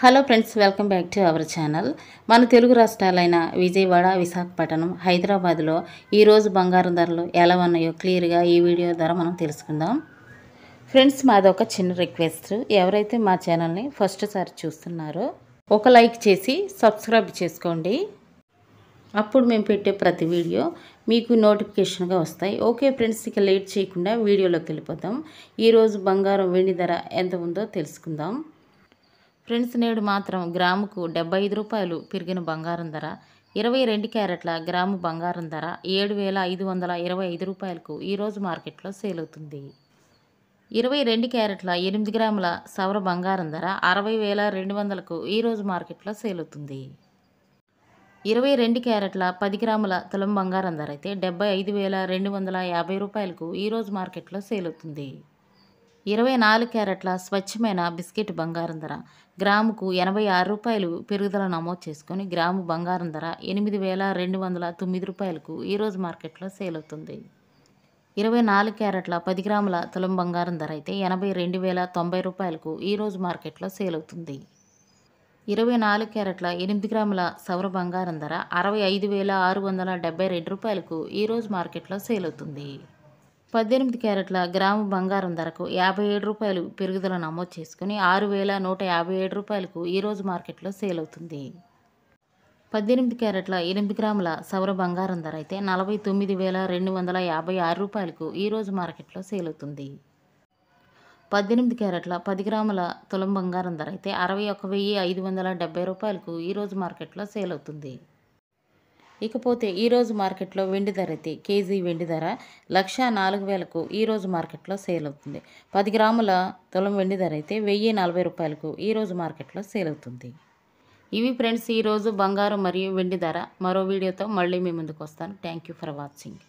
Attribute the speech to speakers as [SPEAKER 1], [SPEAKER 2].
[SPEAKER 1] Hello friends, welcome back to our channel. మన తెలుగు రాష్ట్రాలైన విజయవాడ, విశాఖపట్నం, హైదరాబాద్లో ఈరోజు బంగారం ధరలు ఎలా ఉన్నాయో క్లియర్గా ఈ వీడియో ద్వారా మనం తెలుసుకుందాం. ఫ్రెండ్స్, మాదొక చిన్న రిక్వెస్ట్. ఎవరైతే మా ఛానల్ని ఫస్ట్ సారి చూస్తున్నారో ఒక లైక్ చేసి సబ్స్క్రైబ్ చేసుకోండి. అప్పుడు మేము పెట్టే ప్రతి వీడియో మీకు నోటిఫికేషన్గా వస్తాయి. ఓకే ఫ్రెండ్స్, ఇక లేట్ చేయకుండా వీడియోలోకి వెళ్ళిపోతాం. ఈరోజు బంగారం వెండి ధర ఎంత ఉందో తెలుసుకుందాం. ఫ్రెండ్స్, నేడు మాత్రం గ్రాముకు 75 రూపాయలు పెరిగిన బంగారం ధర 22 క్యారెట్ల గ్రాము బంగారం ధర 7,525 రూపాయలకు ఈరోజు మార్కెట్లో సేల్ అవుతుంది. 22 క్యారెట్ల 8 గ్రాముల సవర బంగారం ధర 60,200కు ఈరోజు మార్కెట్లో సేల్ అవుతుంది. 22 క్యారెట్ల 10 గ్రాముల తులం బంగారం ధర అయితే 75,250 రూపాయలకు ఈరోజు మార్కెట్లో సేల్ అవుతుంది. 24 క్యారెట్ల స్వచ్ఛమైన బిస్కెట్ బంగారం ధర గ్రాముకు 86 రూపాయలు పెరుగుదల నమోదు చేసుకొని గ్రాము బంగారం ధర 8,209 రూపాయలకు ఈరోజు మార్కెట్లో సేల్ అవుతుంది. 24 క్యారెట్ల 10 గ్రాముల తులం బంగారం ధర అయితే 82,090 రూపాయలకు ఈరోజు మార్కెట్లో సేల్ అవుతుంది. 24 క్యారెట్ల 8 గ్రాముల సౌర బంగారం ధర 65,672 రూపాయలకు ఈరోజు మార్కెట్లో సేల్ అవుతుంది. 18 క్యారెట్ల గ్రాము బంగారం ధరకు 57 రూపాయలు పెరుగుదల నమోదు చేసుకుని 6,157 రూపాయలకు ఈరోజు మార్కెట్లో సేల్ అవుతుంది. 18 క్యారెట్ల 8 గ్రాముల సౌర బంగారం ధర అయితే 49,256 రూపాయలకు ఈరోజు మార్కెట్లో సేల్ అవుతుంది. 18 క్యారెట్ల 10 గ్రాముల తులం బంగారం ధర అయితే 61,570 రూపాయలకు ఈరోజు మార్కెట్లో సేల్ అవుతుంది. ఇకపోతే ఈరోజు మార్కెట్లో వెండి ధర అయితే కేజీ వెండి ధర 1,04,000కు ఈరోజు మార్కెట్లో సేల్ అవుతుంది. 10 గ్రాముల తులం వెండి ధర అయితే 1,040 రూపాయలకు ఈరోజు మార్కెట్లో సేల్ అవుతుంది. ఇవి ఫ్రెండ్స్ ఈరోజు బంగారం మరియు వెండి ధర. మరో వీడియోతో మళ్ళీ మీ ముందుకు వస్తాను. Thank you for watching.